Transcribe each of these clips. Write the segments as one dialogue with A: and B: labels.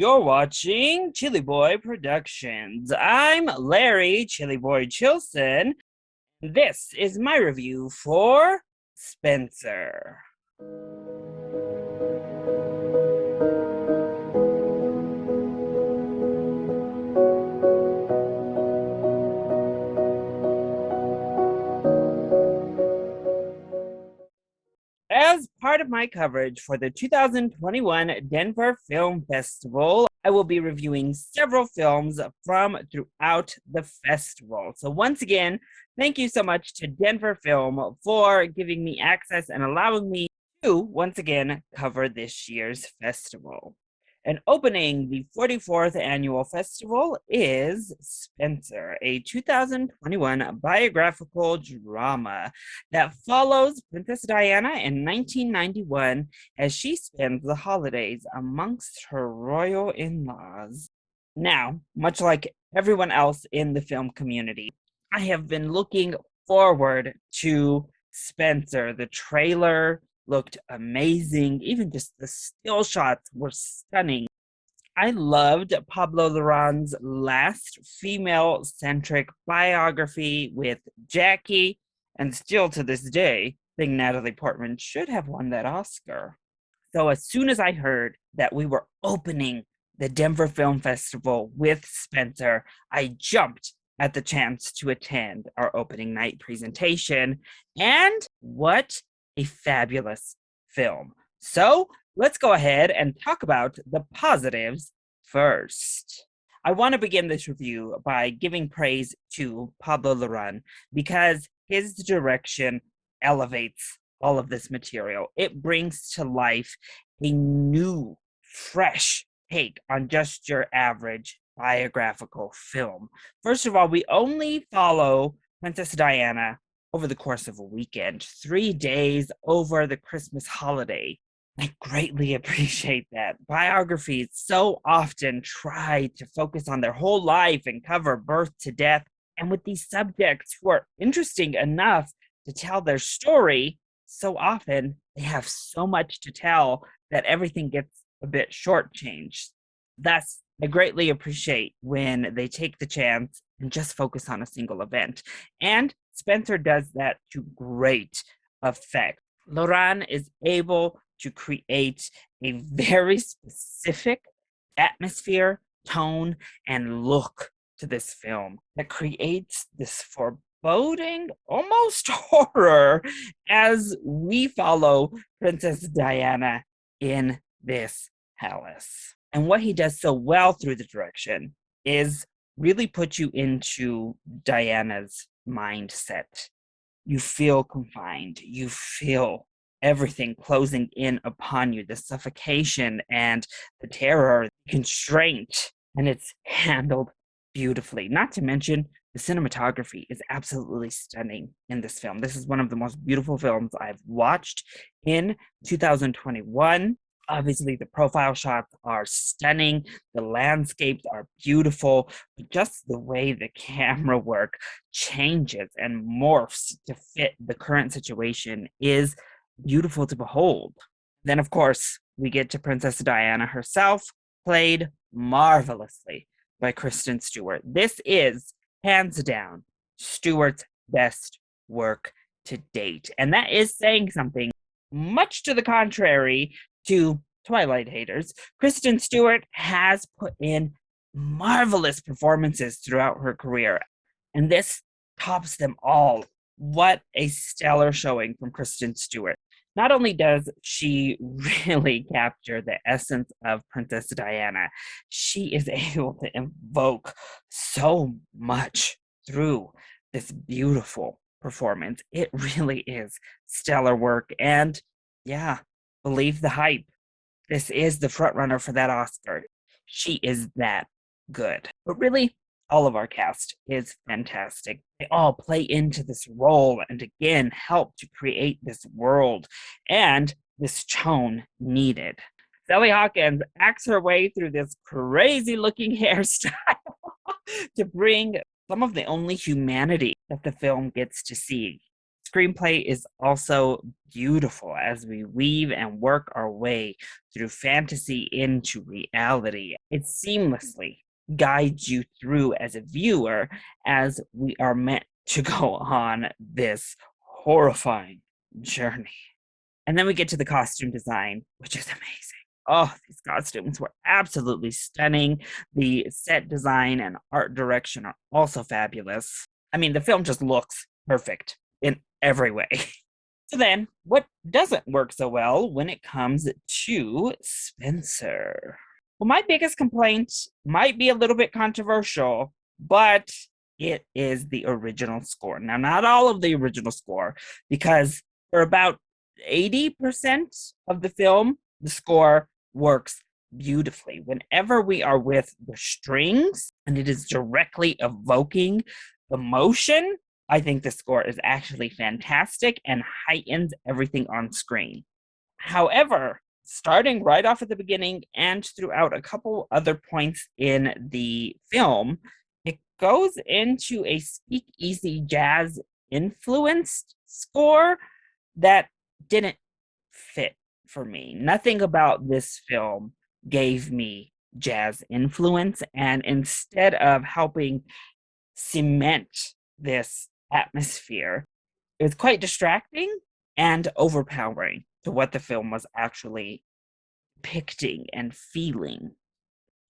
A: You're watching ChillyBoy Productions. I'm Larry ChillyBoy Chilson. This is my review for Spencer. As part of my coverage for the 2021 Denver Film Festival, I will be reviewing several films from throughout the festival. So once again, thank you so much to Denver Film for giving me access and allowing me to once again cover this year's festival. And opening the 44th annual festival is Spencer, a 2021 biographical drama that follows Princess Diana in 1991 as she spends the holidays amongst her royal in-laws. Now, much like everyone else in the film community, I have been looking forward to Spencer. The trailer looked amazing. Even just the still shots were stunning. I loved Pablo Larraín's last female-centric biography with Jackie, and still to this day, think Natalie Portman should have won that Oscar. So as soon as I heard that we were opening the Denver Film Festival with Spencer, I jumped at the chance to attend our opening night presentation. And what a fabulous film. So let's go ahead and talk about the positives first. I want to begin this review by giving praise to Pablo Larraín because his direction elevates all of this material. It brings to life a new, fresh take on just your average biographical film. First of all, we only follow Princess Diana over the course of a weekend, 3 days over the Christmas holiday. I greatly appreciate that. Biographies so often try to focus on their whole life and cover birth to death. And with these subjects who are interesting enough to tell their story, so often they have so much to tell that everything gets a bit shortchanged. Thus, I greatly appreciate when they take the chance and just focus on a single event. And Spencer does that to great effect. Larraín is able to create a very specific atmosphere, tone, and look to this film that creates this foreboding, almost horror, as we follow Princess Diana in this palace. And what he does so well through the direction is really put you into Diana's mindset. You feel confined, you feel everything closing in upon you, the suffocation and the terror, the constraint, and it's handled beautifully. Not to mention, the cinematography is absolutely stunning in this film. This is one of the most beautiful films I've watched in 2021. Obviously, the profile shots are stunning. The landscapes are beautiful. But just the way the camera work changes and morphs to fit the current situation is beautiful to behold. Then, of course, we get to Princess Diana herself, played marvelously by Kristen Stewart. This is, hands down, Stewart's best work to date. And that is saying something, much to the contrary to Twilight haters. Kristen Stewart has put in marvelous performances throughout her career, and this tops them all. What a stellar showing from Kristen Stewart. Not only does she really capture the essence of Princess Diana, she is able to evoke so much through this beautiful performance. It really is stellar work, and yeah, believe the hype. This is the frontrunner for that Oscar. She is that good. But really, all of our cast is fantastic. They all play into this role and again help to create this world and this tone needed. Sally Hawkins acts her way through this crazy looking hairstyle to bring some of the only humanity that the film gets to see. Screenplay is also beautiful as we weave and work our way through fantasy into reality. It seamlessly guides you through as a viewer as we are meant to go on this horrifying journey. And then we get to the costume design, which is amazing. Oh, these costumes were absolutely stunning. The set design and art direction are also fabulous. I mean, the film just looks perfect in every way. So then, what doesn't work so well when it comes to Spencer? Well, my biggest complaint might be a little bit controversial, but it is the original score. Now, not all of the original score, because for about 80% of the film, the score works beautifully. Whenever we are with the strings and it is directly evoking emotion, I think the score is actually fantastic and heightens everything on screen. However, starting right off at the beginning and throughout a couple other points in the film, it goes into a speakeasy jazz influenced score that didn't fit for me. Nothing about this film gave me jazz influence, and instead of helping cement this atmosphere, it was quite distracting and overpowering to what the film was actually depicting and feeling.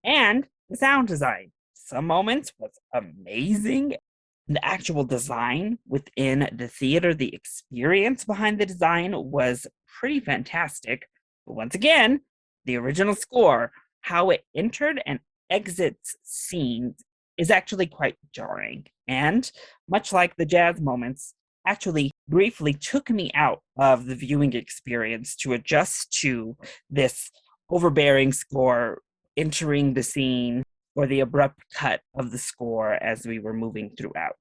A: And the sound design, some moments was amazing. The actual design within the theater, the experience behind the design was pretty fantastic. But once again, the original score, how it entered and exits scenes is actually quite jarring. And much like the jazz moments, actually briefly took me out of the viewing experience to adjust to this overbearing score entering the scene or the abrupt cut of the score as we were moving throughout.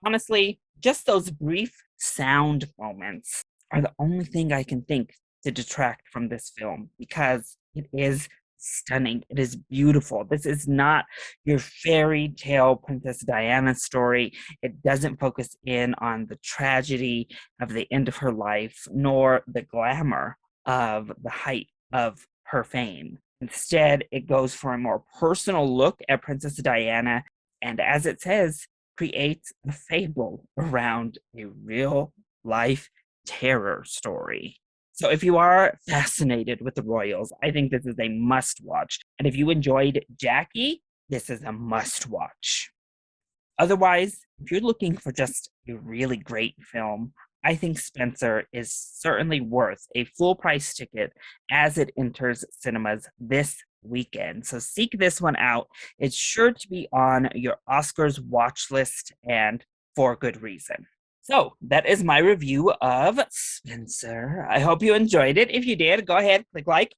A: Honestly, just those brief sound moments are the only thing I can think to detract from this film because it is stunning. It is beautiful. This is not your fairy tale Princess Diana story. It doesn't focus in on the tragedy of the end of her life, nor the glamour of the height of her fame. Instead, it goes for a more personal look at Princess Diana, and as it says, creates a fable around a real life terror story. So if you are fascinated with the royals, I think this is a must watch. And if you enjoyed Jackie, this is a must watch. Otherwise, if you're looking for just a really great film, I think Spencer is certainly worth a full price ticket as it enters cinemas this weekend. So seek this one out. It's sure to be on your Oscars watch list, and for good reason. So that is my review of Spencer. I hope you enjoyed it. If you did, go ahead, click like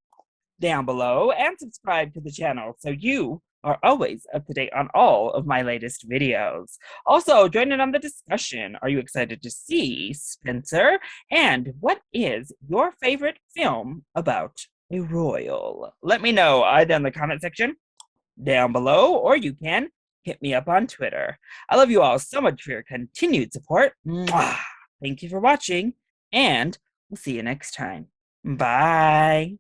A: down below and subscribe to the channel so you are always up to date on all of my latest videos. Also, join in on the discussion. Are you excited to see Spencer? And what is your favorite film about a royal? Let me know either in the comment section down below, or you can hit me up on Twitter. I love you all so much for your continued support. Mwah! Thank you for watching, and we'll see you next time. Bye.